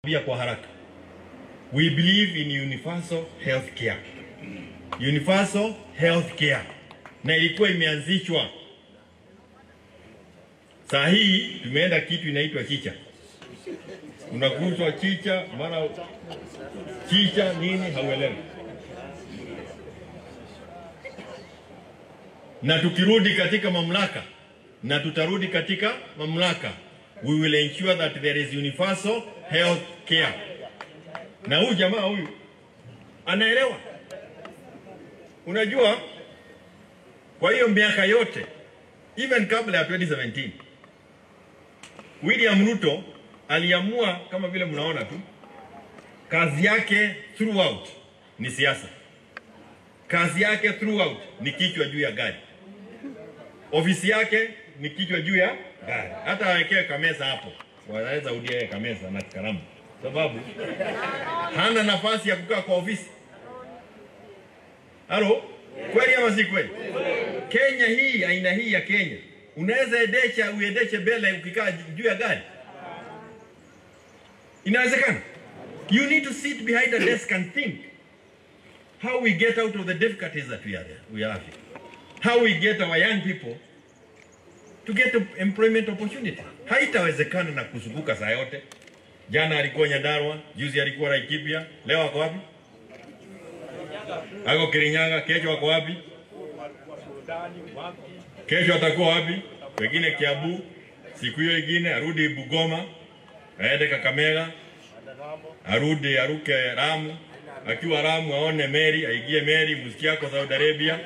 Kwa haraka. We believe in universal health care. Universal health care. Na ilikuwa imeanzishwa. Saa hii tumeenda kitu inaitwa chicha. Unaguswa chicha, mara chicha nini hauelewi. Na tukirudi katika mamlaka, na tutarudi katika mamlaka, we will ensure that there is universal health care. Na huyu jamaa huyu anaelewa. Unajua, kwa hiyo miaka yote, even kabla ya 2017, William Ruto aliamua, kama vile mnaona tu, kazi yake throughout ni siasa. Kazi yake throughout ni kichwa juu ya gari. Ofisi yake ni kichwa juu ya gari. Hata awekee kamesa hapo, wanaweza udia kamesa na karamu, sababu hana nafasi ya kukaa kwa ofisi. Halo, kweli ama si kweli? Kenya hii, aina hii ya Kenya, unaweza uendeshe mbele ukikaa juu ya gari? Inawezekana? You need to sit behind a desk and think how we get out of the difficulties that we are having. How we get our young people to get employment opportunity. Haitawezekana na kuzunguka saa yote. Jana alikuwa Nyandarua, juzi alikuwa Laikipia, leo ako wapi? Ako Kirinyaga, kesho ako wapi? Kesho atakuwa wapi? Pengine Kiambu, siku hiyo nyingine arudi Bungoma, aende Kakamega, aruke Lamu, akiwa Lamu aone Mary, aigie Mary, msikia kwa Saudi Arabia.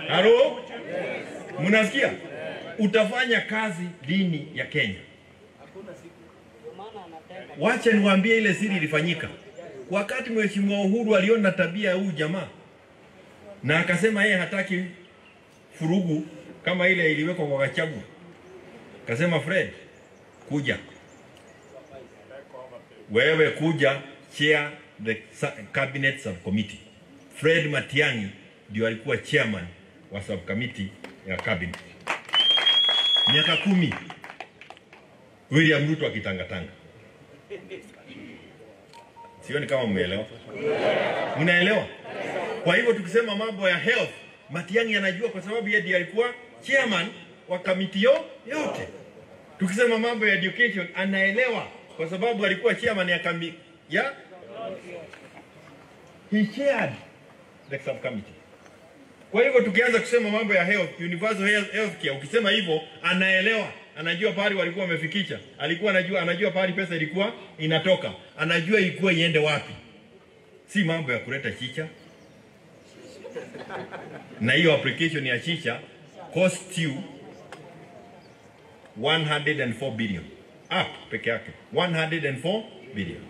Halo? Mnasikia? Utafanya kazi dini ya Kenya. Wacha niwaambie ile siri ilifanyika. Wakati Mheshimiwa Uhuru aliona tabia ya huyu jamaa, na akasema yeye hataki furugu kama ile iliwekwa kwa Gachagua. Akasema Fred, kuja. Wewe kuja chair the cabinet subcommittee. Fred Matiang'i ndio alikuwa chairman wa subcommittee ya cabinet. Miaka 10 William Ruto akitangatanga. Sioni kama mmeelewa. Mnaelewa? Kwa hivyo tukisema mambo ya health, Matiang'i anajua kwa sababu yeye ndiye alikuwa chairman wa committee yote. Tukisema mambo ya education, anaelewa kwa sababu alikuwa chairman ya he chaired the subcommittee. Kwa hivyo tukianza kusema mambo ya health, universal health care, ukisema hivyo anaelewa, anajua pahali walikuwa wamefikisha, alikuwa anajua pahali pesa ilikuwa inatoka, anajua ilikuwa iende wapi. Si mambo ya kuleta chicha. Na hiyo application ya chicha cost you 104 billion. Peke yake 104 billion.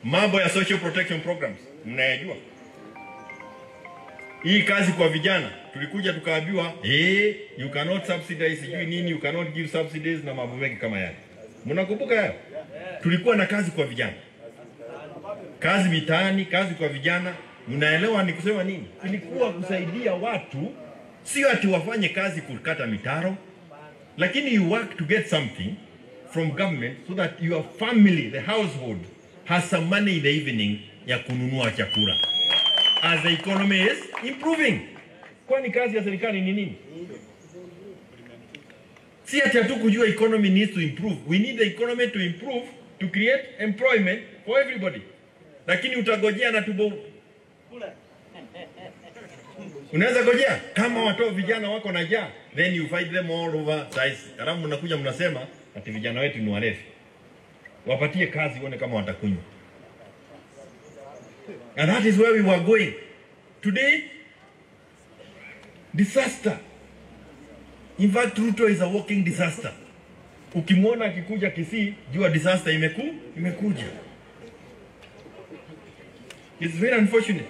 Mambo ya social protection programs mnayajua. Hii kazi kwa vijana tulikuja tukaambiwa you cannot subsidize nini, you cannot give subsidies na mambo mengi kama yale. Mnakumbuka hayo? Tulikuwa na kazi kwa vijana. Kazi mitaani, kazi kwa vijana. Mnaelewa ni kusema nini? Ilikuwa kusaidia watu, sio ati wafanye kazi kukata mitaro, lakini you work to get something from government so that your family, the household, has some money in the evening ya kununua chakula. As the economy is improving. Kwani kazi ya serikali ni nini? Si ati hatukujua economy needs to improve. We need the economy to improve to create employment for everybody. Lakini utagojea na tubo. Unaweza gojea kama watu vijana wako na njaa, then you fight them all over size. Alafu mnakuja mnasema ati vijana wetu ni warefu. Wapatie kazi uone kama watakunywa. And that is where we were going. Today, disaster. In fact, Ruto is a walking disaster. Ukimwona akikuja Kisii, jua disaster imekuja. It's very unfortunate.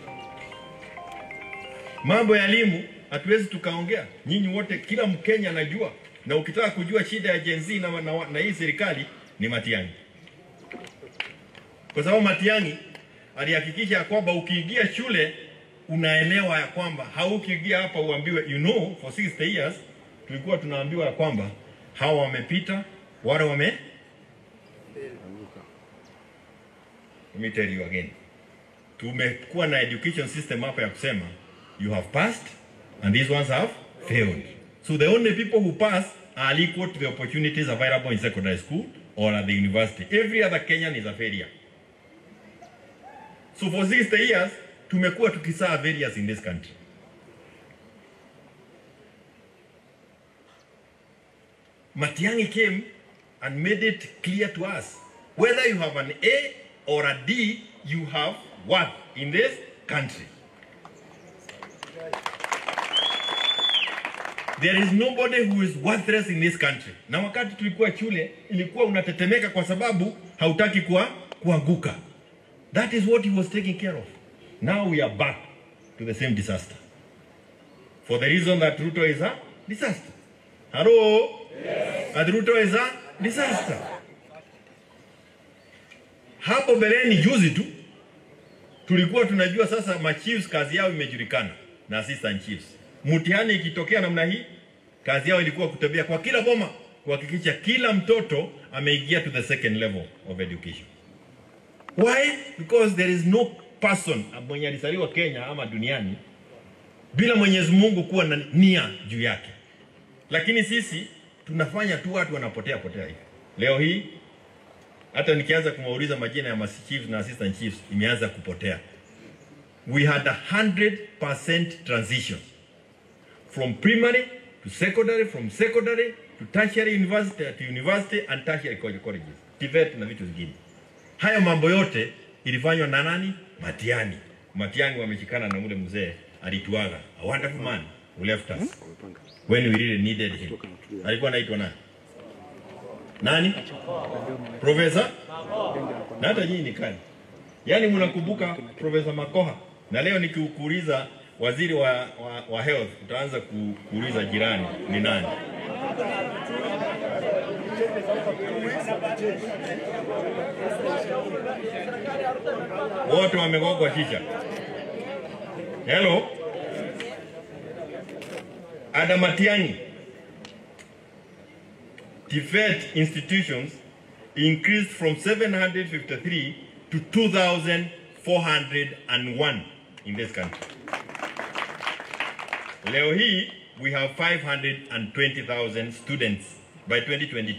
Mambo ya elimu hatuwezi tukaongea. Nyinyi wote, kila Mkenya anajua. Na ukitaka kujua shida ya Gen Z na hii serikali ni Matiang'i. Kwa sababu Matiang'i alihakikisha kwamba ukiingia shule unaelewa ya kwamba haukiingia hapa uambiwe for 60 years tulikuwa tunaambiwa ya kwamba hawa wamepita wale wame. Let me tell you again. Tumekuwa na education system hapa ya kusema you have passed and these ones have failed. So the only people who pass are equal to the opportunities available in secondary school or at the university. Every other Kenyan is a failure. So for 60 years, tumekuwa tukisaa failures in this country. Matiang'i came and made it clear to us, whether you have an A or a D, you have what in this country. There is nobody who is worthless in this country. Na wakati tulikuwa shule, ilikuwa unatetemeka kwa sababu hautaki kuanguka. That is what he was taking care of. Now we are back to the same disaster. For the reason that Ruto is a disaster. Hello? Yes. That Ruto is a disaster. Hapo beleni juzi tu, tulikuwa tunajua sasa machiefs kazi yao imejulikana na assistant chiefs. Mtihani ikitokea namna hii, kazi yao ilikuwa kutembea kwa kila boma kuhakikisha kila mtoto ameingia to the second level of education. Why? Because there is no person mwenye alizaliwa Kenya ama duniani bila Mwenyezi Mungu kuwa na nia juu yake. Lakini sisi tunafanya tu watu wanapotea hivi. Leo hii hata nikianza kumwauliza majina ya chiefs na assistant chiefs imeanza kupotea. We had 100% transition from primary to secondary, from secondary to tertiary university and tertiary colleges. TVET na vitu vingine. Hayo mambo yote ilifanywa na nani? Matiang'i. Matiang'i wameshikana na ule mzee alituaga. A wonderful man who left us when we really needed him. Alikuwa anaitwa nani? Nani? Professor? Na hata nyinyi ni kani. Yaani mnakumbuka Professor Makoha. Na leo nikiukuuliza waziri wa health, utaanza kuuliza jirani ni nani? Wote wamegogwa chicha. Hello? Ada Matiang'i. TVET institutions increased from 753 to 2,401 in this country. Leo hii, we have 520,000 students by 2022.